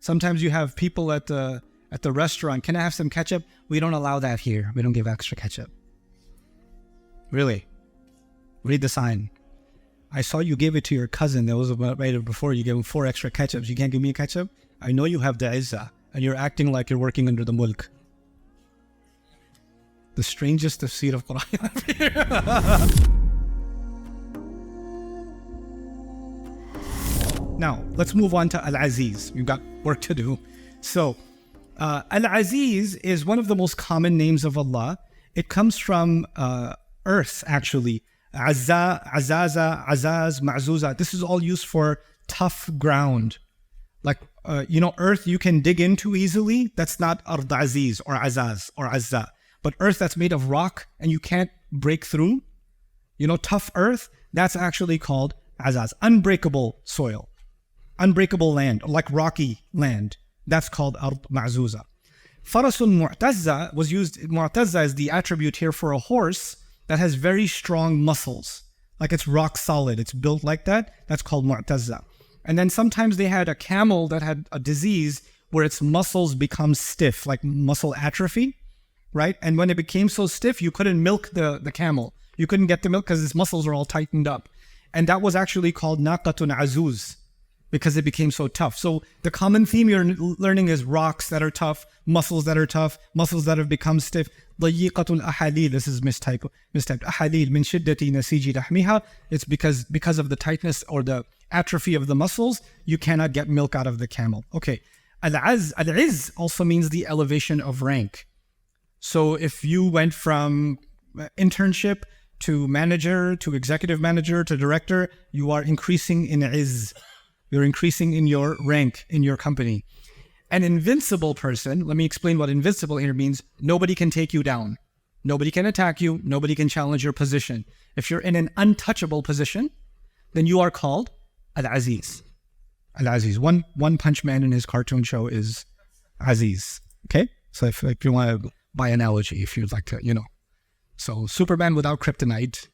Sometimes you have people at the restaurant, can I have some ketchup? We don't allow that here. We don't give extra ketchup. Really? Read the sign. I saw you gave it to your cousin that was right before. You gave him 4 extra ketchups. You can't give me a ketchup? I know you have the izzah and you're acting like you're working under the mulk. The strangest tafsir of Quran. Now, let's move on to Al-Aziz. We've got work to do. So, Al-Aziz is one of the most common names of Allah. It comes from earth, actually. Azza, Azaza, Azaz, Ma'zuza. This is all used for tough ground. Like, earth you can dig into easily. That's not Ard Aziz or Azaz or Azza. But earth that's made of rock and you can't break through, tough earth, that's actually called Azaz. Unbreakable soil. Unbreakable land, like rocky land. That's called Ard Ma'zuza. Farasun Mu'tazza was used. Mu'tazza is the attribute here for a horse that has very strong muscles. Like it's rock solid. It's built like that. That's called Mu'tazza. And then sometimes they had a camel that had a disease where its muscles become stiff, like muscle atrophy, right? And when it became so stiff, you couldn't milk the camel. You couldn't get the milk because its muscles are all tightened up. And that was actually called Naqatun Azuz, because it became so tough. So the common theme you're learning is rocks that are tough, muscles that are tough, muscles that have become stiff. ضيقة الأحاليل, this is mistyped. أحاليل من شدة نسيج لحمها. It's because of the tightness or the atrophy of the muscles, you cannot get milk out of the camel. Okay, Al-Izz also means the elevation of rank. So if you went from internship to manager, to executive manager, to director, you are increasing in izz. You're increasing in your rank in your company. An invincible person, let me explain what invincible here means. Nobody can take you down. Nobody can attack you. Nobody can challenge your position. If you're in an untouchable position, then you are called Al-Aziz. Al-Aziz. One Punch Man in his cartoon show is Aziz. Okay? So if you want to by analogy, if you'd like to, So Superman without kryptonite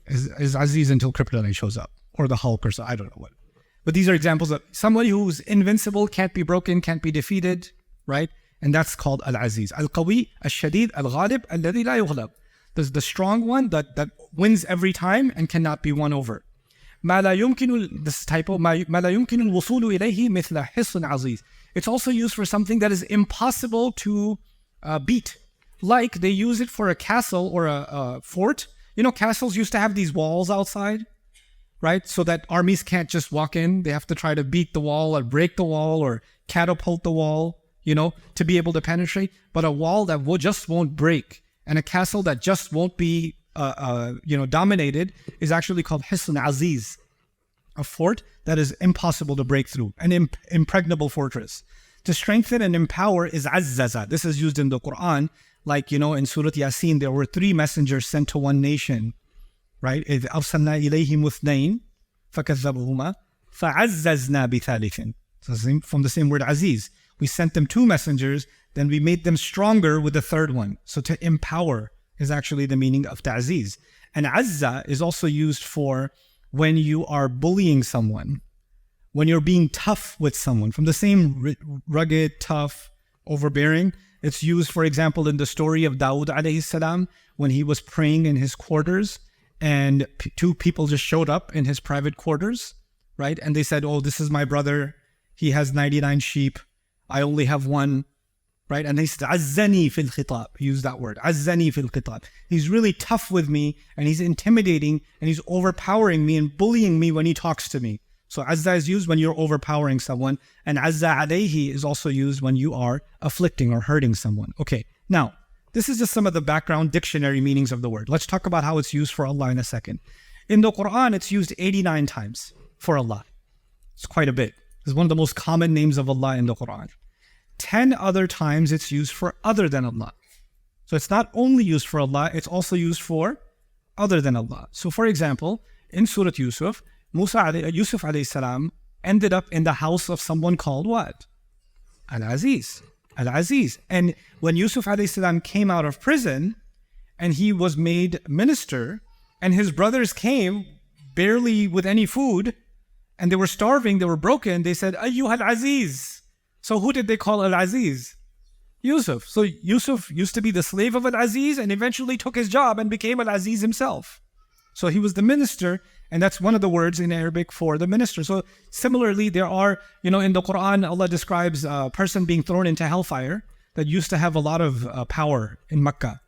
is Aziz until kryptonite shows up. Or the Hulk or so, I don't know what. But these are examples of somebody who's invincible, can't be broken, can't be defeated, right? And that's called Al-Aziz. Al-Qawi, Al-Shadid, Al-Ghalib, Alladhi la yughlab. There's the strong one that wins every time and cannot be won over. ما لا يمكن, this typo, ما لا يمكن الوصول إليه مثل حصن عزيز. It's also used for something that is impossible to beat. Like they use it for a castle or a fort. Castles used to have these walls outside, right? So that armies can't just walk in. They have to try to beat the wall or break the wall or catapult the wall, to be able to penetrate. But a wall that just won't break and a castle that just won't be, dominated is actually called Hisn Aziz, a fort that is impossible to break through, an impregnable fortress. To strengthen and empower is Azzaza. This is used in the Quran. Like, in Sourate Yasin, there were 3 messengers sent to one nation. Right? إِذْ أَرْسَلْنَا إِلَيْهِمُ اثْنَيْنِ فَكَذَّبُهُمَا فَعَزَّزْنَا بِثَالِثٍ. So from the same word Aziz. We sent them 2 messengers, then we made them stronger with the 3rd one. So to empower is actually the meaning of ta'ziz. And Azza is also used for when you are bullying someone, when you're being tough with someone. From the same rugged, tough, overbearing, it's used, for example, in the story of Dawood alayhi salam, when he was praying in his quarters, and 2 people just showed up in his private quarters, right? And they said, oh, this is my brother. He has 99 sheep. I only have 1, right? And they said, Azzani fil khitab. He used that word, Azzani fil khitab. He's really tough with me, and he's intimidating, and he's overpowering me and bullying me when he talks to me. So Azza is used when you're overpowering someone, and Azza alayhi is also used when you are afflicting or hurting someone. Okay, now, this is just some of the background dictionary meanings of the word. Let's talk about how it's used for Allah in a second. In the Quran, it's used 89 times for Allah. It's quite a bit. It's one of the most common names of Allah in the Quran. 10 other times it's used for other than Allah. So it's not only used for Allah, it's also used for other than Allah. So for example, in Surah Yusuf, Yusuf alayhi salam ended up in the house of someone called what? Al-Aziz. Al-Aziz. And when Yusuf alayhi salam came out of prison and he was made minister and his brothers came barely with any food and they were starving, they were broken, they said, Ayyuhal Aziz, So who did they call Al-Aziz? Yusuf. So Yusuf used to be the slave of Al-Aziz and eventually took his job and became Al-Aziz himself. So he was the minister, and that's one of the words in Arabic for the minister. So similarly, there are, in the Quran, Allah describes a person being thrown into hellfire that used to have a lot of power in Makkah.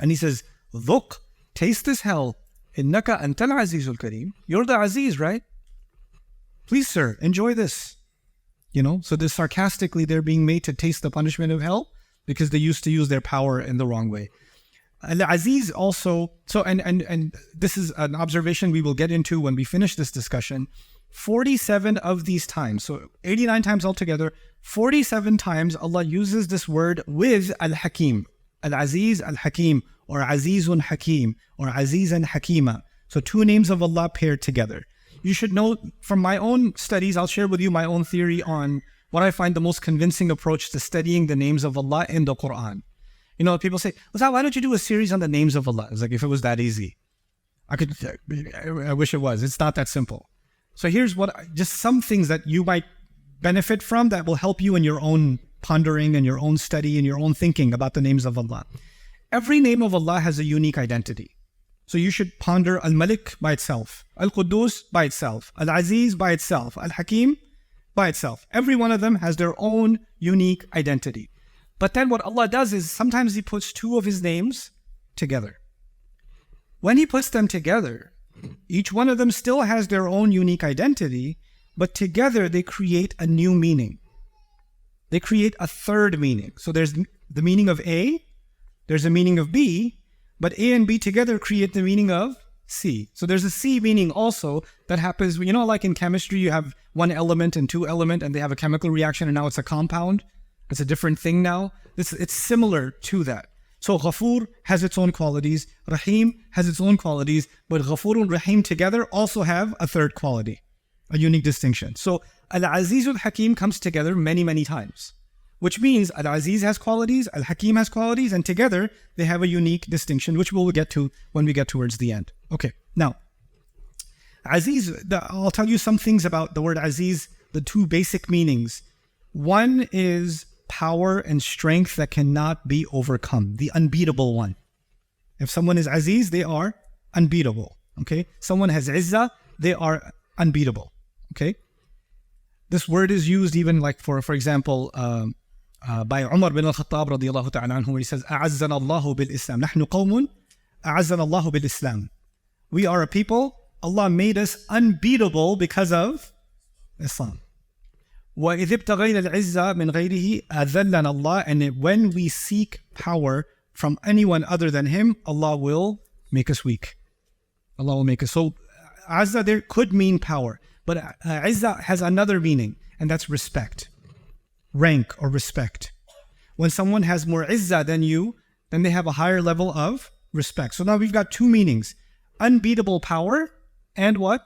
And he says, "Dhuq, taste this hell. Innaka antal azizul kareem." You're the Aziz, right? Please, sir, enjoy this. So this sarcastically, they're being made to taste the punishment of hell because they used to use their power in the wrong way. Al-Aziz also, and this is an observation we will get into when we finish this discussion. 47 of these times, so 89 times altogether, 47 times Allah uses this word with Al-Hakim. Al-Aziz, Al-Hakim, or Azizun Hakim, or Azizan Hakima. So two names of Allah paired together. You should know from my own studies, I'll share with you my own theory on what I find the most convincing approach to studying the names of Allah in the Quran. People say, why don't you do a series on the names of Allah? It's like, if it was that easy. I wish it was. It's not that simple. So here's just some things that you might benefit from that will help you in your own pondering and your own study and your own thinking about the names of Allah. Every name of Allah has a unique identity. So you should ponder Al-Malik by itself, Al-Quddus by itself, Al-Aziz by itself, Al-Hakim by itself. Every one of them has their own unique identity. But then what Allah does is sometimes He puts two of His names together. When He puts them together, each one of them still has their own unique identity, but together they create a new meaning. They create a third meaning. So there's the meaning of A, there's a meaning of B, but A and B together create the meaning of C. So there's a C meaning also that happens, like in chemistry, you have one element and two element and they have a chemical reaction and now it's a compound. It's a different thing now. It's similar to that. So Ghafur has its own qualities, Rahim has its own qualities, but Ghafur and Rahim together also have a third quality, a unique distinction. So Al-Aziz Al-Hakim comes together many, many times, which means Al-Aziz has qualities, Al-Hakim has qualities, and together they have a unique distinction, which we'll get to when we get towards the end. Okay, now, Aziz, I'll tell you some things about the word Aziz, the two basic meanings. One is power and strength that cannot be overcome, the unbeatable one. If someone is Aziz, they are unbeatable. Okay, someone has Izzah, they are unbeatable. Okay, this word is used even like for example, by Umar bin al-Khattab radiyallahu ta'ala anhu, where he says, "A'azzana Allahu bil-Islam. Nahnu qawmun, a'azzana Allahu bil-Islam." We are a people, Allah made us unbeatable because of Islam. وَإِذِ ابْتَغَيْنَا الْعِزَّةَ مِنْ غَيْرِهِ أَذَلَّنَا اللَّهُ. And when we seek power from anyone other than Him, Allah will make us weak. Allah will make us. So, Azza there could mean power, but Izzah has another meaning, and that's respect, rank or respect. When someone has more Izzah than you, then they have a higher level of respect. So now we've got two meanings, unbeatable power and what?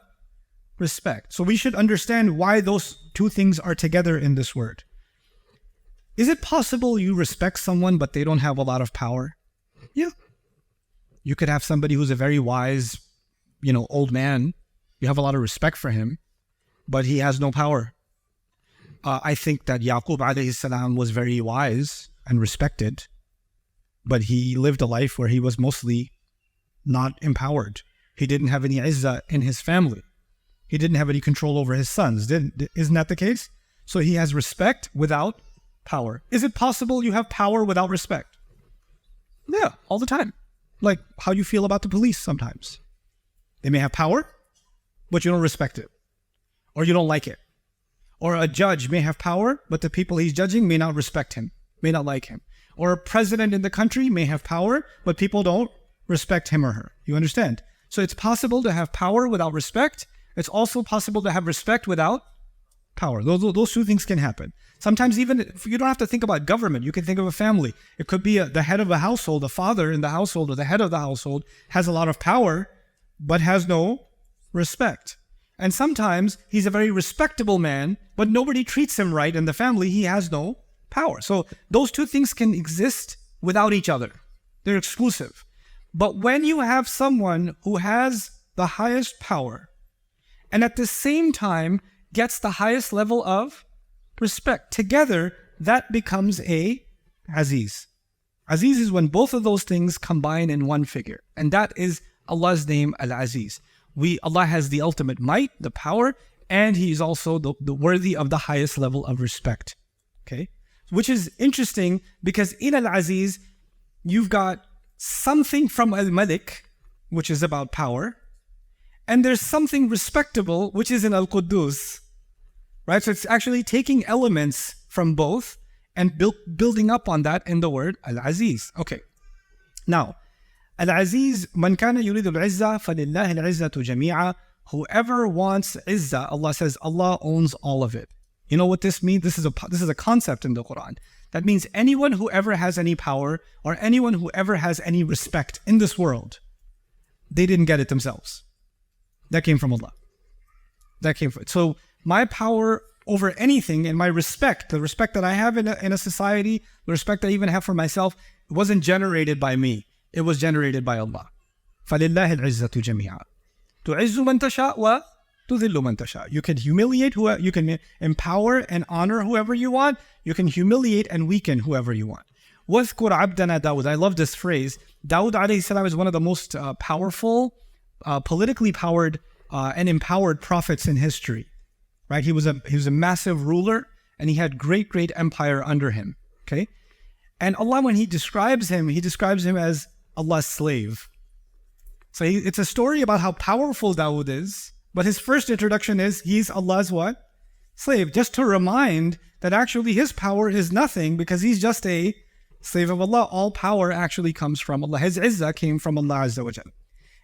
Respect. So we should understand why those two things are together in this word. Is it possible you respect someone but they don't have a lot of power? Yeah. You could have somebody who's a very wise, old man. You have a lot of respect for him, but he has no power. I think that Yaqub alayhi salam was very wise and respected, but he lived a life where he was mostly not empowered. He didn't have any izzah in his family. He didn't have any control over his sons. Isn't that the case? So he has respect without power. Is it possible you have power without respect? Yeah, all the time. Like how you feel about the police sometimes. They may have power, but you don't respect it. Or you don't like it. Or a judge may have power, but the people he's judging may not respect him, may not like him. Or a president in the country may have power, but people don't respect him or her. You understand? So it's possible to have power without respect. It's also possible to have respect without power. Those two things can happen. Sometimes even, you don't have to think about government. You can think of a family. It could be the head of a household, the father in the household or the head of the household has a lot of power, but has no respect. And sometimes he's a very respectable man, but nobody treats him right in the family. He has no power. So those two things can exist without each other. They're exclusive. But when you have someone who has the highest power, and at the same time gets the highest level of respect. Together, that becomes a Aziz. Aziz is when both of those things combine in one figure. And that is Allah's name, Al-Aziz. Allah has the ultimate might, the power, and He is also the worthy of the highest level of respect. Okay? Which is interesting because in Al-Aziz, you've got something from Al-Malik, which is about power, and there's something respectable, which is in Al-Quddus. Right? So it's actually taking elements from both and building up on that in the word Al-Aziz. Okay. Now, Al-Aziz, man kana yuridu al-izza, falillahi al-izzatu jami'a. Whoever wants izzah, Allah says, Allah owns all of it. You know what this means? This is a concept in the Quran. That means anyone who ever has any power or anyone who ever has any respect in this world, they didn't get it themselves. That came from Allah. That came from it. So my power over anything and my respect, the respect that I have in a society, the respect I even have for myself, it wasn't generated by me. It was generated by Allah. فَلِلَّهِ الْعِزَّةُ جَمِيعًا تُعِزُّ مَنْ تَشَاءُ وَتُذِلُّ مَنْ تَشَاءُ. You can humiliate whoever, you can empower and honor whoever you want. You can humiliate and weaken whoever you want. وَاذْكُرْ عَبْدَنَا دَاوُدَ. I love this phrase. Dawud alayhi salam is one of the most powerful, politically powered and empowered prophets in history. Right? He was a massive ruler and he had great empire under him. Okay? And Allah, when He describes him as Allah's slave. So it's a story about how powerful Dawood is, but his first introduction is he's Allah's what? Slave. Just to remind that actually his power is nothing because he's just a slave of Allah. All power actually comes from Allah. His izzah came from Allah Azza wa Jal.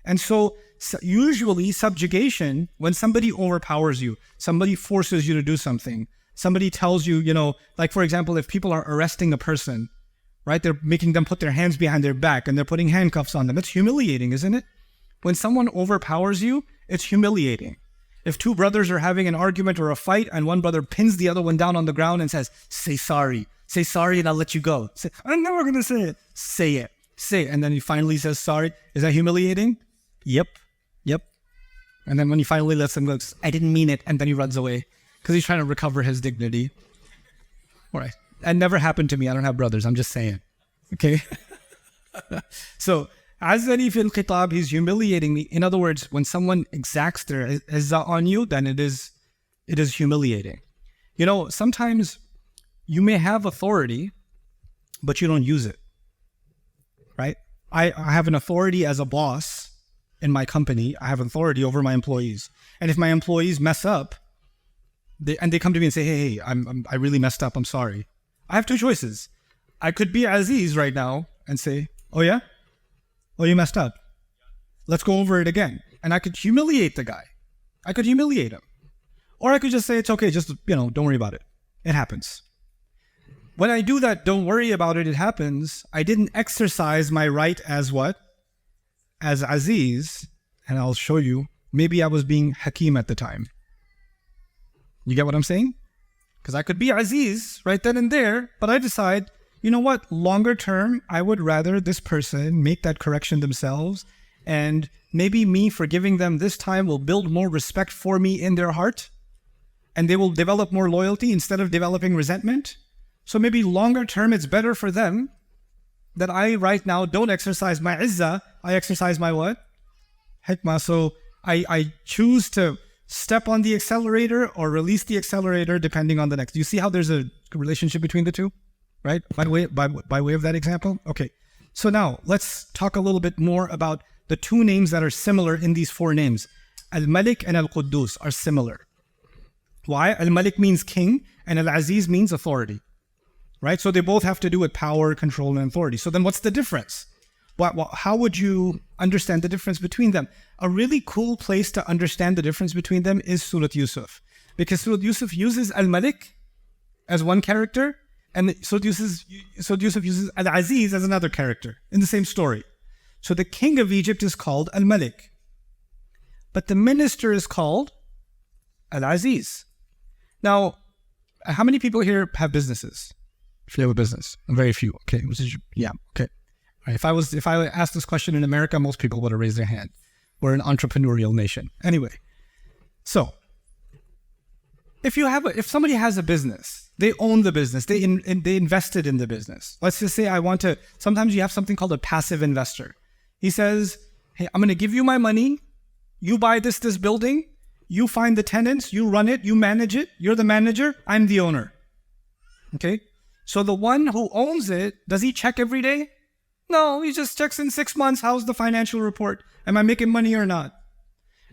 And so usually subjugation, when somebody overpowers you, somebody forces you to do something, somebody tells you, like for example, if people are arresting a person, right? They're making them put their hands behind their back and they're putting handcuffs on them. It's humiliating, isn't it? When someone overpowers you, it's humiliating. If two brothers are having an argument or a fight and one brother pins the other one down on the ground and says, say sorry and I'll let you go. Say, I'm never going to say it. Say it. And then he finally says sorry. Is that humiliating? Yep. And then when he finally lets him go, I didn't mean it. And then he runs away because he's trying to recover his dignity. All right. That never happened to me. I don't have brothers. I'm just saying. Okay? So, Azzani fil khitab, he's humiliating me. In other words, when someone exacts their izzah on you, then it is humiliating. Sometimes you may have authority, but you don't use it. Right? I have an authority as a boss in my company. I have authority over my employees. And if my employees mess up, they come to me and say, hey, I really messed up. I'm sorry. I have two choices. I could be Aziz right now and say, oh yeah? Oh, you messed up. Let's go over it again. And I could humiliate the guy. I could humiliate him. Or I could just say, it's okay, just, don't worry about it. It happens. When I do that, don't worry about it, it happens, I didn't exercise my right as what? As Aziz. And I'll show you. Maybe I was being Hakim at the time. You get what I'm saying? Because I could be Aziz right then and there, but I decide, you know what, longer term, I would rather this person make that correction themselves, and maybe me forgiving them this time will build more respect for me in their heart, and they will develop more loyalty instead of developing resentment. So maybe longer term, it's better for them that I right now don't exercise my izzah, I exercise my what? Hikmah. So I choose to step on the accelerator or release the accelerator depending on the next. Do you see how there's a relationship between the two? Right? By way of that example? Okay. So now let's talk a little bit more about the two names that are similar in these four names. Al-Malik and Al-Quddus are similar. Why? Al-Malik means king and Al-Aziz means authority. Right? So they both have to do with power, control, and authority. So then what's the difference? How would you understand the difference between them? A really cool place to understand the difference between them is Surat Yusuf. Because Surat Yusuf uses Al-Malik as one character, and Surat Yusuf uses Al-Aziz as another character in the same story. So the king of Egypt is called Al-Malik. But the minister is called Al-Aziz. Now, how many people here have businesses? If you have a business, very few. Okay, okay. Right, if I asked this question in America, most people would have raised their hand. We're an entrepreneurial nation. Anyway, so if somebody has a business, they own the business, they invested in the business. Let's just say sometimes you have something called a passive investor. He says, hey, I'm going to give you my money. You buy this building. You find the tenants. You run it. You manage it. You're the manager. I'm the owner. Okay? So the one who owns it, does he check every day? No, he just checks in 6 months. How's the financial report? Am I making money or not?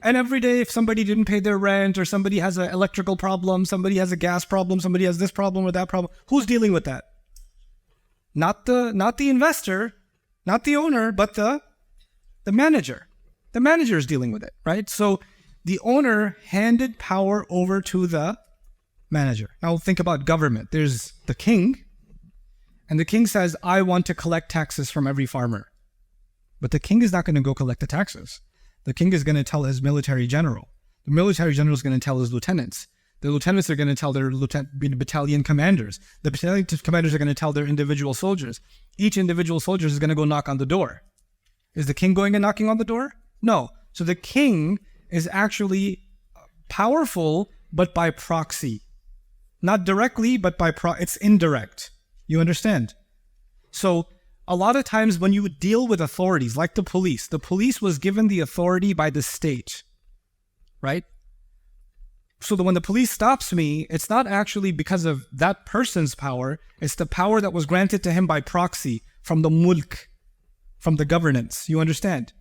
And every day, if somebody didn't pay their rent, or somebody has an electrical problem, somebody has a gas problem, somebody has this problem or that problem, who's dealing with that? Not the investor, not the owner, but the manager. The manager is dealing with it, right? So the owner handed power over to the manager. Now think about government. There's the king, and the king says, I want to collect taxes from every farmer. But the king is not going to go collect the taxes. The king is going to tell his military general. The military general is going to tell his lieutenants. The lieutenants are going to tell their battalion commanders. The battalion commanders are going to tell their individual soldiers. Each individual soldier is going to go knock on the door. Is the king going and knocking on the door? No. So the king is actually powerful, but by proxy. Not directly, but it's indirect. You understand? So a lot of times when you deal with authorities, like the police was given the authority by the state, right? So that when the police stops me, it's not actually because of that person's power, it's the power that was granted to him by proxy from the mulk, from the governance. You understand?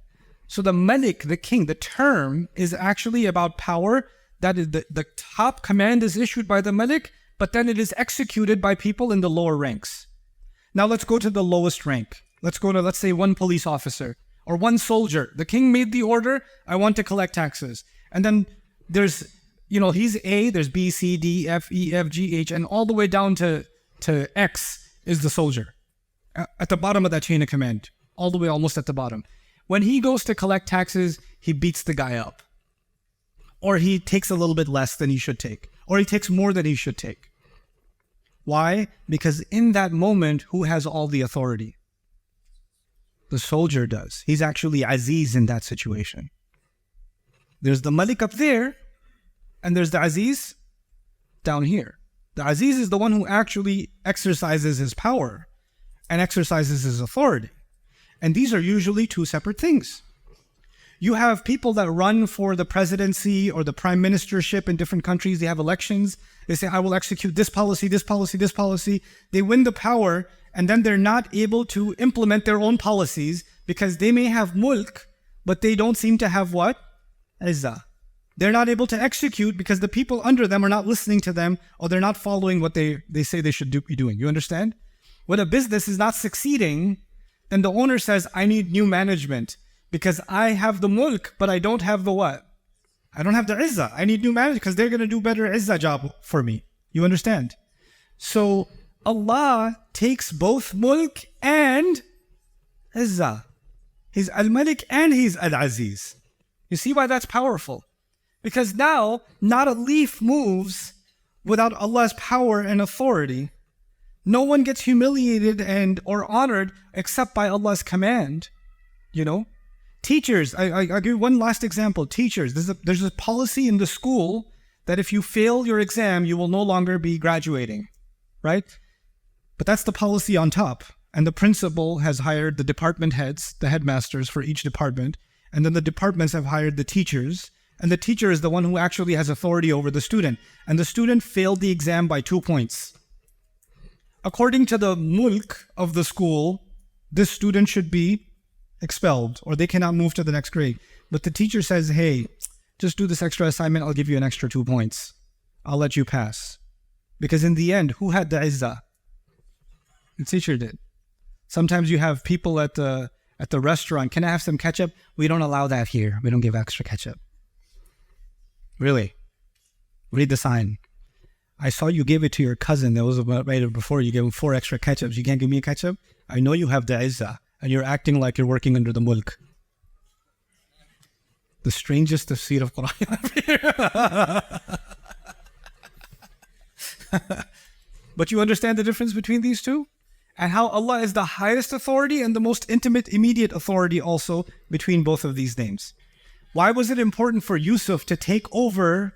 So the malik, the king, the term is actually about power. That is the top command is issued by the malik, but then it is executed by people in the lower ranks. Now let's go to the lowest rank. Let's go to, let's say, one police officer or one soldier. The king made the order, I want to collect taxes. And then there's, he's A, there's B, C, D, F, E, F, G, H, and all the way down to X is the soldier. At the bottom of that chain of command, all the way almost at the bottom. When he goes to collect taxes, he beats the guy up. Or he takes a little bit less than he should take. Or he takes more than he should take. Why? Because in that moment, who has all the authority? The soldier does. He's actually Aziz in that situation. There's the Malik up there, and there's the Aziz down here. The Aziz is the one who actually exercises his power and exercises his authority. And these are usually two separate things. You have people that run for the presidency or the prime ministership in different countries. They have elections. They say, I will execute this policy, this policy, this policy. They win the power, and then they're not able to implement their own policies because they may have mulk, but they don't seem to have what? Izzah. They're not able to execute because the people under them are not listening to them, or they're not following what they say they should be doing. You understand? When a business is not succeeding, then the owner says, I need new management. Because I have the mulk, but I don't have the what? I don't have the izzah. I need new management because they're going to do better izzah job for me. You understand? So Allah takes both mulk and izzah. He's Al-Malik and he's Al-Aziz. You see why that's powerful? Because now, not a leaf moves without Allah's power and authority. No one gets humiliated or honored except by Allah's command. Teachers, I'll give you one last example. Teachers, there's a policy in the school that if you fail your exam, you will no longer be graduating, right? But that's the policy on top. And the principal has hired the department heads, the headmasters for each department. And then the departments have hired the teachers. And the teacher is the one who actually has authority over the student. And the student failed the exam by 2 points. According to the mulk of the school, this student should be expelled, or they cannot move to the next grade. But the teacher says, hey, just do this extra assignment, I'll give you an extra 2 points. I'll let you pass. Because in the end, who had the izzah? The teacher did. Sometimes you have people at the restaurant, can I have some ketchup? We don't allow that here. We don't give extra ketchup. Really? Read the sign. I saw you gave it to your cousin that was right before. You gave him 4 extra ketchups. You can't give me a ketchup? I know you have the izzah. And you're acting like you're working under the mulk. The strangest tafsir of Quran. But you understand the difference between these two? And how Allah is the highest authority and the most intimate, immediate authority also between both of these names. Why was it important for Yusuf to take over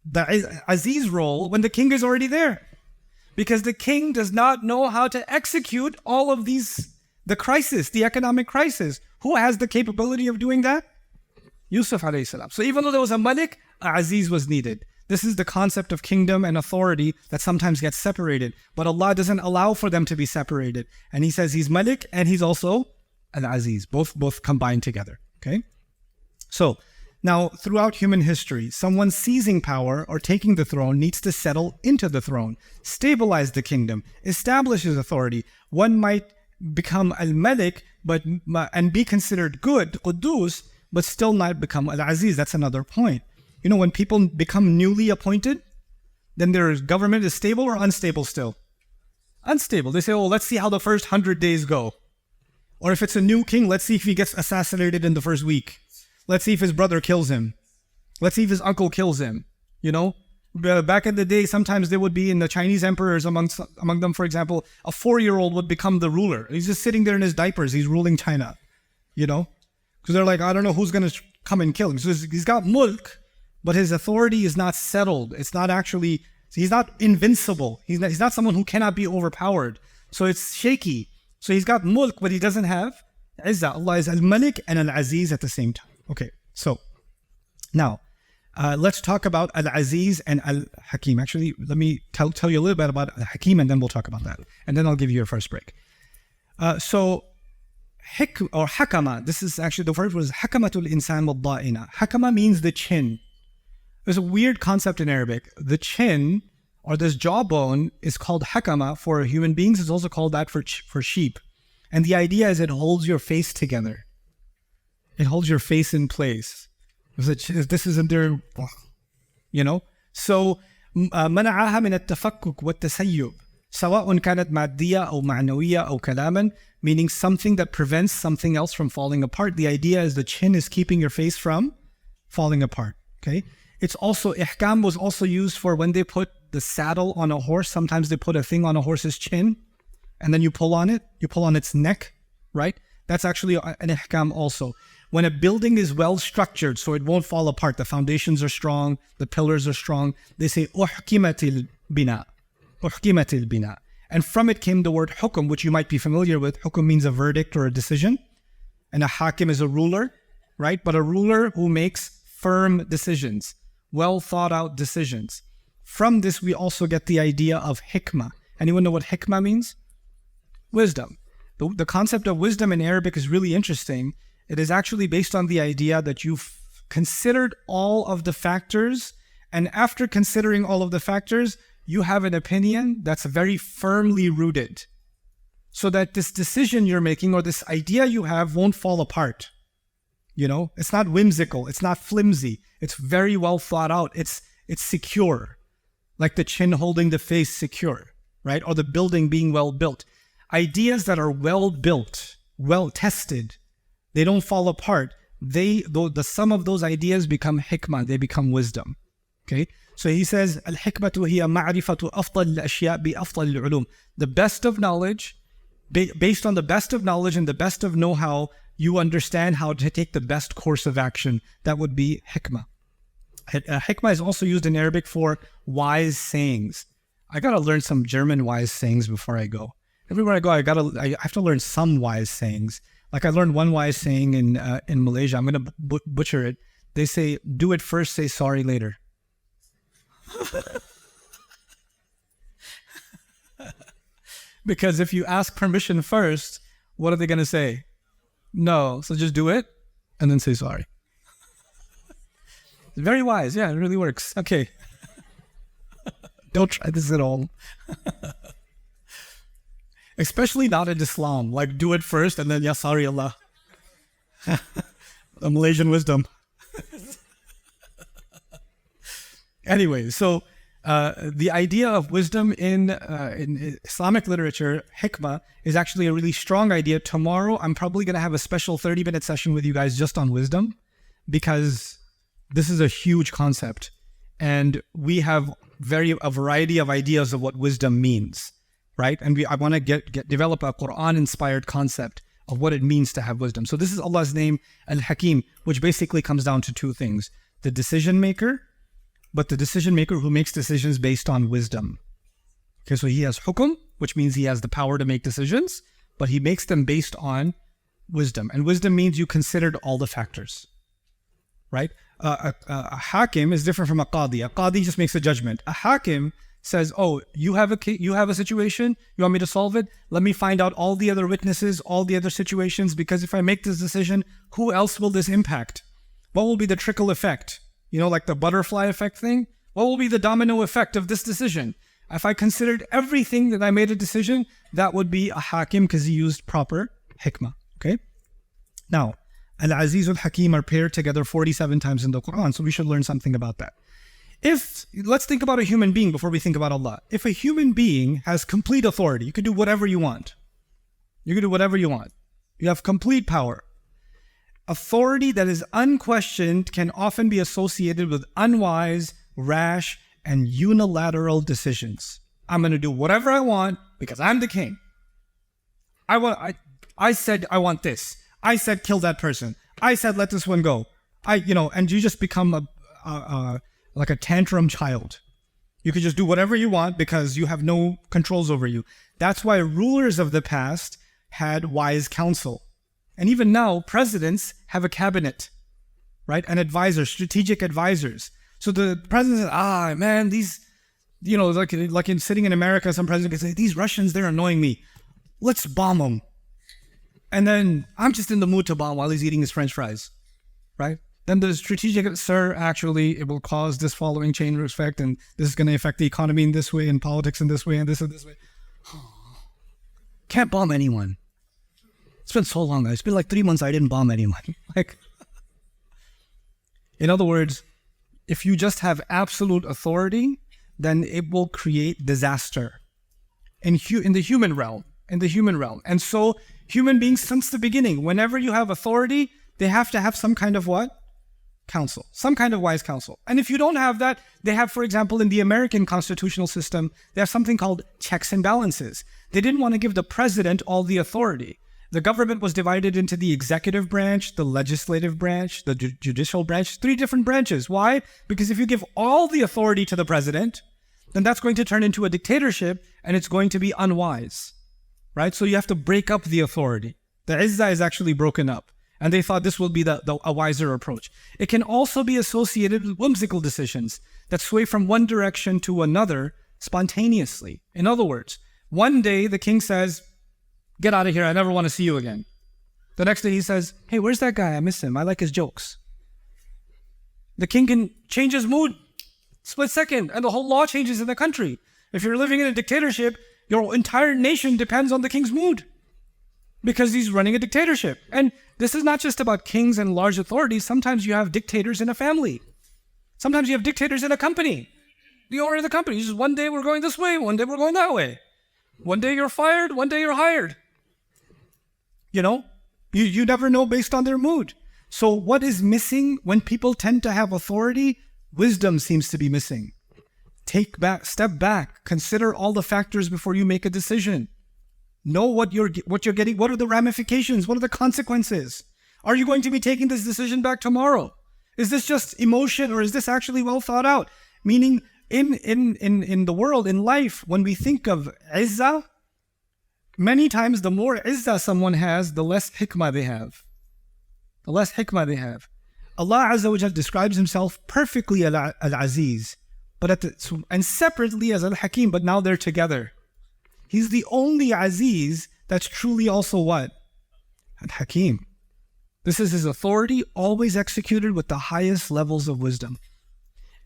the Aziz role when the king is already there. Because the king does not know how to execute all of these, the crisis, the economic crisis. Who has the capability of doing that? Yusuf alayhi salam. So even though there was a malik, Aziz was needed. This is the concept of kingdom and authority that sometimes gets separated. But Allah doesn't allow for them to be separated. And He says He's Malik and He's also Al-Aziz. Both combined together. Okay? So, now throughout human history, someone seizing power or taking the throne needs to settle into the throne, stabilize the kingdom, establish his authority. One might become Al-Malik and be considered good, Quddus, but still not become Al-Aziz. That's another point. You know, when people become newly appointed, then their government is stable or unstable still? Unstable. They say, oh, let's see how the first 100 days go. Or if it's a new king, let's see if he gets assassinated in the first week. Let's see if his brother kills him. Let's see if his uncle kills him. You know, back in the day, sometimes they would be in the Chinese emperors among them, for example, a 4-year-old would become the ruler. He's just sitting there in his diapers. He's ruling China, you know, because they're like, I don't know who's going to come and kill him. So he's got mulk, but his authority is not settled. It's not actually, he's not invincible. He's not someone who cannot be overpowered. So it's shaky. So he's got mulk, but he doesn't have izzah. Allah is Al-Malik and Al-Aziz at the same time. Okay, so now let's talk about Al-Aziz and Al-Hakim. Actually, let me tell you a little bit about Al-Hakim and then we'll talk about that. And then I'll give you your first break. So Hakama, this is actually, the first word is Hakamatul Insan Wad-Da'ina. Hakama means the chin. There's a weird concept in Arabic. The chin, or this jawbone, is called Hakama for human beings. It's also called that for sheep. And the idea is it holds your face together. It holds your face in place. This isn't there, you know? So, منعها من التفكك والتسيب سواء كانت مادية أو معنوية أو كلاما, meaning something that prevents something else from falling apart. The idea is the chin is keeping your face from falling apart. Okay? It's also, ihkam was also used for when they put the saddle on a horse. Sometimes they put a thing on a horse's chin and then you pull on it. You pull on its neck, right? That's actually an ihkam also. When a building is well structured, so it won't fall apart, the foundations are strong, the pillars are strong, they say uhkimatil bina. Uhkimatil bina. And from it came the word hukum, which you might be familiar with. Hukum means a verdict or a decision. And a hakim is a ruler, right? But a ruler who makes firm decisions, well thought out decisions. From this, we also get the idea of hikmah. Anyone know what hikmah means? Wisdom. The concept of wisdom in Arabic is really interesting. It is actually based on the idea that you've considered all of the factors, and after considering all of the factors, you have an opinion that's very firmly rooted, so that this decision you're making or this idea you have won't fall apart. You know, it's not whimsical, it's not flimsy, it's very well thought out, it's secure, like the chin holding the face secure, right? Or the building being well built. Ideas that are well built, well tested, they don't fall apart. The sum of those ideas become hikmah, they become wisdom. Okay? So he says, Al-hikmatu hiya ma'rifatu afdal al-ashya' bi afdal al-ulum. The best of knowledge, based on the best of knowledge and the best of know-how, you understand how to take the best course of action. That would be hikmah. Hikmah is also used in Arabic for wise sayings. I gotta learn some German wise sayings before I go. Everywhere I go, I have to learn some wise sayings. Like I learned one wise saying in Malaysia. I'm going to butcher it. They say, do it first, say sorry later. Because if you ask permission first, what are they going to say? No. So just do it and then say sorry. Very wise. Yeah, it really works. Okay. Don't try this at all. Especially not in Islam. Like, do it first and then, ya sorry Allah. The Malaysian wisdom. Anyway, so the idea of wisdom in Islamic literature, hikmah, is actually a really strong idea. Tomorrow, I'm probably going to have a special 30-minute session with you guys just on wisdom, because this is a huge concept. And we have a variety of ideas of what wisdom means. Right? And I want to develop a Quran-inspired concept of what it means to have wisdom. So this is Allah's name, Al-Hakim, which basically comes down to two things. The decision maker, but the decision maker who makes decisions based on wisdom. Okay, so he has hukum, which means he has the power to make decisions, but he makes them based on wisdom. And wisdom means you considered all the factors, right? A hakim is different from a qadi. A qadi just makes a judgment. A hakim says, oh, you have a situation, you want me to solve it? Let me find out all the other witnesses, all the other situations, because if I make this decision, who else will this impact? What will be the trickle effect? You know, like the butterfly effect thing? What will be the domino effect of this decision? If I considered everything that I made a decision, that would be a hakim because he used proper hikmah, okay? Now, Al-Aziz al-Hakim are paired together 47 times in the Quran, so we should learn something about that. Let's think about a human being before we think about Allah. If a human being has complete authority, you can do whatever you want. You can do whatever you want. You have complete power. Authority that is unquestioned can often be associated with unwise, rash, and unilateral decisions. I'm going to do whatever I want because I'm the king. I said I want this. I said kill that person. I said let this one go. And you just become like a tantrum child. You could just do whatever you want because you have no controls over you. That's why rulers of the past had wise counsel. And even now, presidents have a cabinet, right? And advisors, strategic advisors. So the president says, man, these, like in sitting in America, some president can say, these Russians, they're annoying me. Let's bomb them. And then I'm just in the mood to bomb while he's eating his French fries, right? Then the strategic, sir, actually, it will cause this following chain effect, and this is going to affect the economy in this way, and politics in this way, and this way. Can't bomb anyone. It's been so long, guys. It's been like 3 months I didn't bomb anyone. In other words, if you just have absolute authority, then it will create disaster in the human realm. And so human beings, since the beginning, whenever you have authority, they have to have some kind of what? Counsel, some kind of wise counsel. And if you don't have that, they have, for example, in the American constitutional system, they have something called checks and balances. They didn't want to give the president all the authority. The government was divided into the executive branch, the legislative branch, the judicial branch, 3 different branches. Why? Because if you give all the authority to the president, then that's going to turn into a dictatorship and it's going to be unwise, right? So you have to break up the authority. The izzah is actually broken up. And they thought this will be a wiser approach. It can also be associated with whimsical decisions that sway from one direction to another spontaneously. In other words, one day the king says, get out of here, I never want to see you again. The next day he says, hey, where's that guy? I miss him. I like his jokes. The king can change his mood split second, and the whole law changes in the country. If you're living in a dictatorship, your entire nation depends on the king's mood because he's running a dictatorship. And this is not just about kings and large authorities. Sometimes you have dictators in a family. Sometimes you have dictators in a company. The owner of the company, just one day we're going this way, one day we're going that way. One day you're fired, one day you're hired. You never know based on their mood. So what is missing when people tend to have authority? Wisdom seems to be missing. Step back, consider all the factors before you make a decision. Know what you're getting. What are the ramifications? What are the consequences? Are you going to be taking this decision back tomorrow? Is this just emotion or is this actually well thought out? Meaning in the world, in life, when we think of izzah, many times the more izzah someone has, the less hikmah they have. The less hikmah they have. Allah Azza wa Jal describes himself perfectly Al-Aziz, and separately as Al-Hakim, but now they're together. He's the only Aziz that's truly also what? Al-Hakim. This is his authority, always executed with the highest levels of wisdom.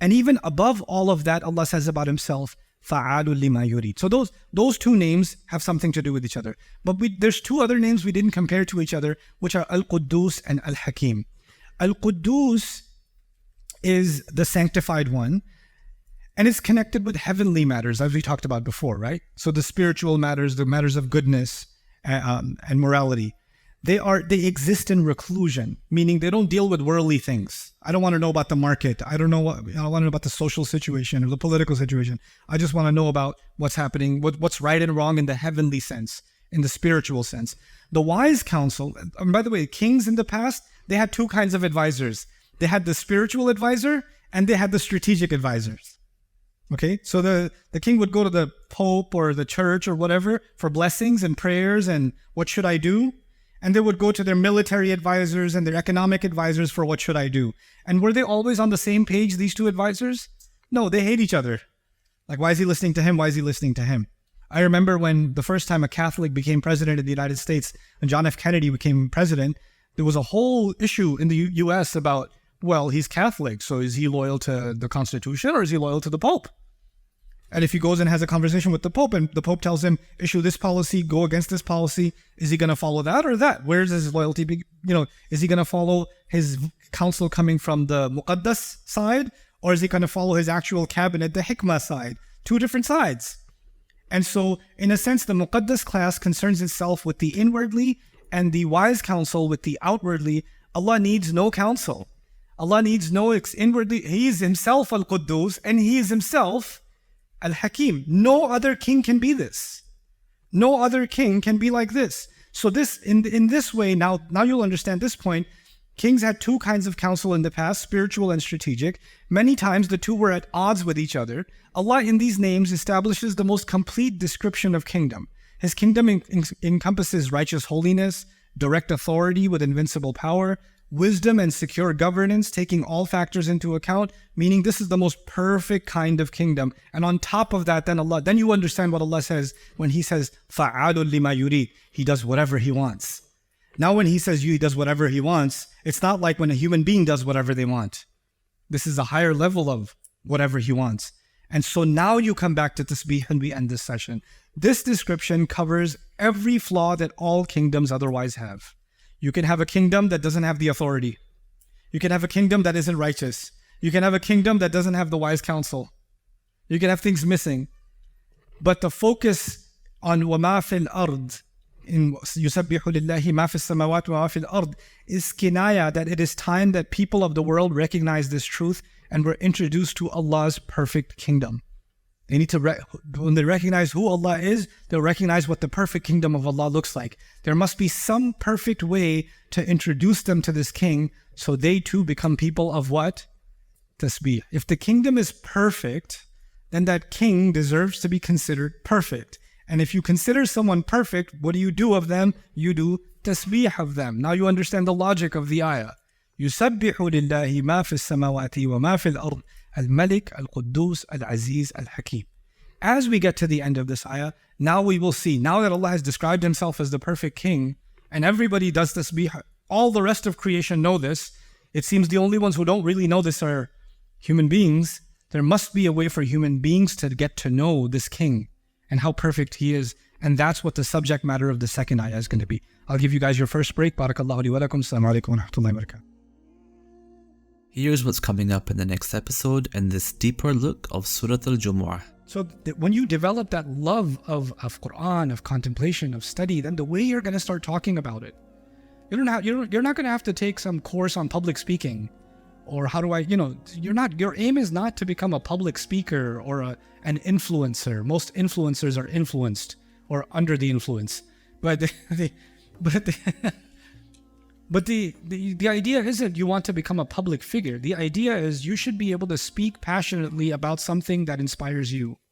And even above all of that, Allah says about himself, فَعَالٌ لِمَا يُرِيدُ. So those 2 names have something to do with each other. But there's 2 other names we didn't compare to each other, which are Al-Quddus and Al-Hakim. Al-Quddus is the sanctified one, and it's connected with heavenly matters, as we talked about before, right? So the spiritual matters, the matters of goodness and morality, they exist in reclusion, meaning they don't deal with worldly things. I don't want to know about the market. I don't want to know about the social situation or the political situation. I just want to know about what's happening, what's right and wrong in the heavenly sense, in the spiritual sense. The wise counsel, and by the way, kings in the past, they had 2 kinds of advisors. They had the spiritual advisor and they had the strategic advisors. Okay, so the king would go to the pope or the church or whatever for blessings and prayers and what should I do? And they would go to their military advisors and their economic advisors for what should I do? And were they always on the same page, these two advisors? No, they hate each other. Like, why is he listening to him? Why is he listening to him? I remember when the first time a Catholic became president in the United States, and John F. Kennedy became president, there was a whole issue in the U.S. about, well, he's Catholic, so is he loyal to the Constitution or is he loyal to the Pope? And if he goes and has a conversation with the Pope and the Pope tells him, issue this policy, go against this policy, is he going to follow that or that? Where's his loyalty? Is he going to follow his counsel coming from the Muqaddas side? Or is he going to follow his actual cabinet, the Hikmah side? Two different sides. And so, in a sense, the Muqaddas class concerns itself with the inwardly and the wise counsel with the outwardly. Allah needs no counsel. Allah needs no inwardly. He is himself Al-Quddus and he is himself Al-Hakim. No other king can be this. No other king can be like this. So this, in this way, now you'll understand this point. Kings had two kinds of counsel in the past, spiritual and strategic. Many times the two were at odds with each other. Allah in these names establishes the most complete description of kingdom. His kingdom encompasses righteous holiness, direct authority with invincible power, wisdom and secure governance, taking all factors into account, meaning this is the most perfect kind of kingdom. And on top of that, then you understand what Allah says when He says, فَعَالٌ لِمَا يُرِيدُ. He does whatever He wants. Now when He says He does whatever He wants, it's not like when a human being does whatever they want. This is a higher level of whatever He wants. And so now you come back to tasbih and we end this session. This description covers every flaw that all kingdoms otherwise have. You can have a kingdom that doesn't have the authority. You can have a kingdom that isn't righteous. You can have a kingdom that doesn't have the wise counsel. You can have things missing. But the focus on وَمَا فِي الْأَرْضِ in يُسَبِّحُ لِلَّهِ مَا فِي السَّمَاوَاتِ وَمَا فِي الْأَرْضِ is kinaya, that it is time that people of the world recognize this truth and were introduced to Allah's perfect kingdom. They need to, when they recognize who Allah is, they'll recognize what the perfect kingdom of Allah looks like. There must be some perfect way to introduce them to this king so they too become people of what? Tasbih. If the kingdom is perfect, then that king deserves to be considered perfect. And if you consider someone perfect, what do you do of them? You do tasbih of them. Now you understand the logic of the ayah. يُسَبِّحُ لِلَّهِ مَا فِي السَّمَاوَاتِ وَمَا فِي الْأَرْضِ Al-Malik, Al-Quddus, Al-Aziz, Al-Hakim. As we get to the end of this ayah, now we will see, now that Allah has described Himself as the perfect king, and everybody does tasbih, all the rest of creation know this. It seems the only ones who don't really know this are human beings. There must be a way for human beings to get to know this king and how perfect He is. And that's what the subject matter of the second ayah is going to be. I'll give you guys your first break. Barakallahu li wa lakum. Assalamu alaikum wa rahmatullahi wa barakatuh. Here's what's coming up in the next episode and this deeper look of Surat Al-Jumu'ah. So when you develop that love of Quran, of contemplation, of study, then the way you're going to start talking about it, you're not going to have to take some course on public speaking or how do I, your aim is not to become a public speaker or an influencer. Most influencers are influenced or under the influence. But the idea isn't you want to become a public figure. The idea is you should be able to speak passionately about something that inspires you.